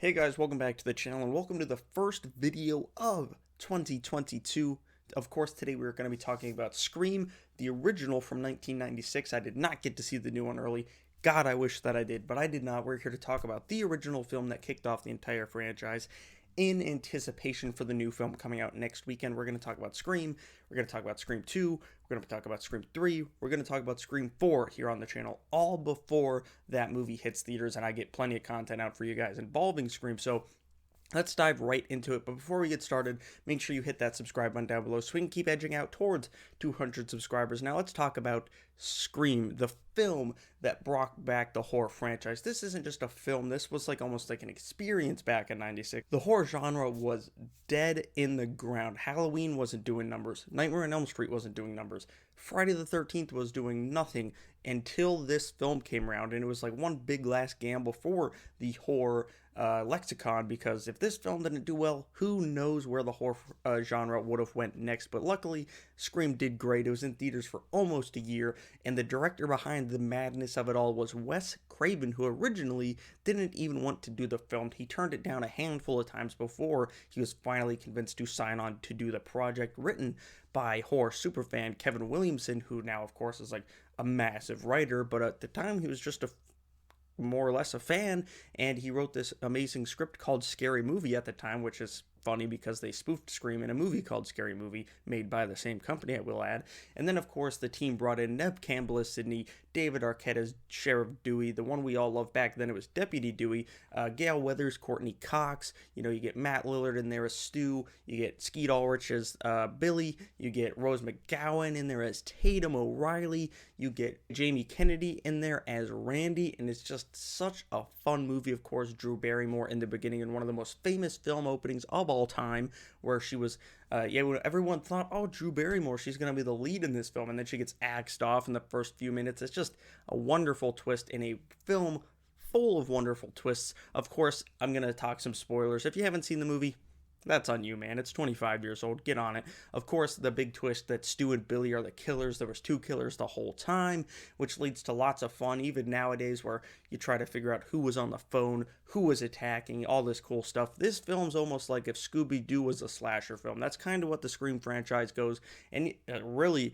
Hey guys, welcome back to the channel and welcome to the first video of 2022. Of course, today we're going to be talking about Scream, the original from 1996. I did not get to see the new one early. God, I wish that I did, but I did not. We're here to talk about the original film that kicked off the entire franchise in anticipation for the new film coming out next weekend. We're going to talk about Scream. We're going to talk about Scream 2. We're going to talk about Scream 3. We're going to talk about Scream 4 here on the channel, all before that movie hits theaters and I get plenty of content out for you guys involving Scream. So let's dive right into it. But before we get started, make sure you hit that subscribe button down below so we can keep edging out towards 200 subscribers. Now let's talk about Scream, the film that brought back the horror franchise. This isn't just a film. This was almost like an experience back in 96. The horror genre was dead in the ground. Halloween wasn't doing numbers. Nightmare on Elm Street wasn't doing numbers. Friday the 13th was doing nothing until this film came around, and it was like one big last gamble for the horror lexicon, because if this film didn't do well, who knows where the horror genre would have went next. But luckily, Scream did great. It was in theaters for almost a year, and the director behind the madness of it all was Wes Craven, who originally didn't even want to do the film. He turned it down a handful of times before he was finally convinced to sign on to do the project, written by horror superfan Kevin Williamson, who now, of course, is like a massive writer, but at the time he was just more or less a fan, and he wrote this amazing script called Scary Movie at the time, which is funny because they spoofed Scream in a movie called Scary Movie, made by the same company, I will add. And then, of course, the team brought in Neve Campbell as Sidney, David Arquette as Sheriff Dewey, the one we all loved back then, it was Deputy Dewey, Gail Weathers, Courtney Cox, you get Matt Lillard in there as Stu, you get Skeet Ulrich as Billy, you get Rose McGowan in there as Tatum O'Reilly, you get Jamie Kennedy in there as Randy, and it's just such a fun movie. Of course, Drew Barrymore in the beginning, in one of the most famous film openings of all time, where she was everyone thought, oh, Drew Barrymore, she's going to be the lead in this film, and then she gets axed off in the first few minutes. It's just a wonderful twist in a film full of wonderful twists. Of course, I'm going to talk some spoilers. If you haven't seen the movie, that's on you, man. It's 25 years old. Get on it. Of course, the big twist that Stu and Billy are the killers. There was two killers the whole time, which leads to lots of fun, even nowadays, where you try to figure out who was on the phone, who was attacking, all this cool stuff. This film's almost like if Scooby-Doo was a slasher film. That's kind of what the Scream franchise goes, and it really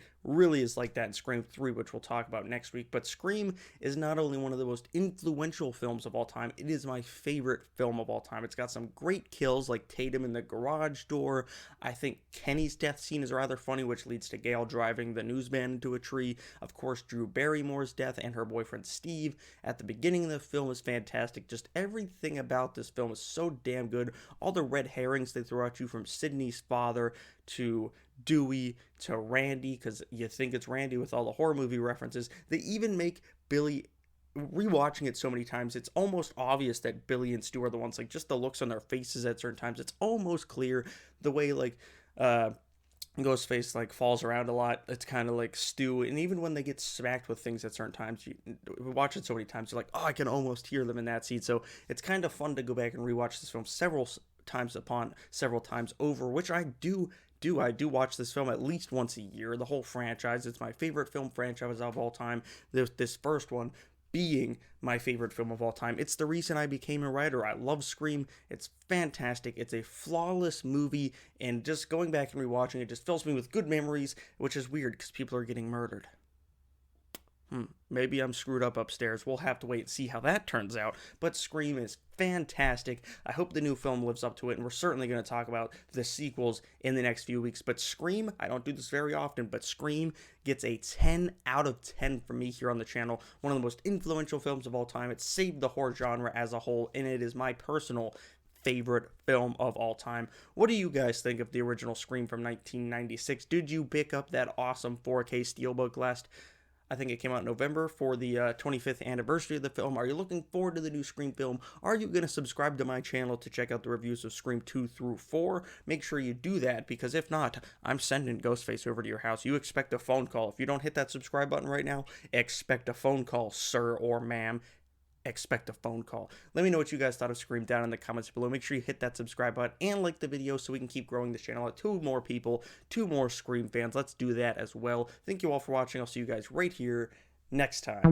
is like that in Scream 3, which we'll talk about next week. But Scream is not only one of the most influential films of all time, it is my favorite film of all time. It's got some great kills, like Tatum in the garage door. I think Kenny's death scene is rather funny, which leads to Gail driving the newsman into a tree. Of course, Drew Barrymore's death and her boyfriend Steve at the beginning of the film is fantastic. Just everything about this film is so damn good. All the red herrings they throw at you, from Sidney's father to Dewey to Randy, because you think it's Randy with all the horror movie references. They even make Billy, rewatching it so many times, it's almost obvious that Billy and Stu are the ones, just the looks on their faces at certain times. It's almost clear the way Ghostface falls around a lot. It's kind of like Stu, and even when they get smacked with things at certain times, you watch it so many times, you're like, oh, I can almost hear them in that scene. So it's kind of fun to go back and rewatch this film several times over, which I do. I do watch this film at least once a year. The whole franchise, it's my favorite film franchise of all time. This first one being my favorite film of all time. It's the reason I became a writer. I love Scream. It's fantastic. It's a flawless movie, and just going back and rewatching it just fills me with good memories, which is weird because people are getting murdered. Maybe I'm screwed up upstairs. We'll have to wait and see how that turns out. But Scream is fantastic. I hope the new film lives up to it, and we're certainly going to talk about the sequels in the next few weeks. But Scream, I don't do this very often, but Scream gets a 10 out of 10 from me here on the channel. One of the most influential films of all time. It saved the horror genre as a whole, and it is my personal favorite film of all time. What do you guys think of the original Scream from 1996? Did you pick up that awesome 4K Steelbook last, I think it came out in November, for the 25th anniversary of the film? Are you looking forward to the new Scream film? Are you going to subscribe to my channel to check out the reviews of Scream 2 through 4? Make sure you do that, because if not, I'm sending Ghostface over to your house. You expect a phone call. If you don't hit that subscribe button right now, expect a phone call, sir or ma'am. Expect a phone call. Let me know what you guys thought of Scream down in the comments below. Make sure you hit that subscribe button and like the video so we can keep growing the channel at 2 more people, 2 more Scream fans. Let's do that as well. Thank you all for watching. I'll see you guys right here next time.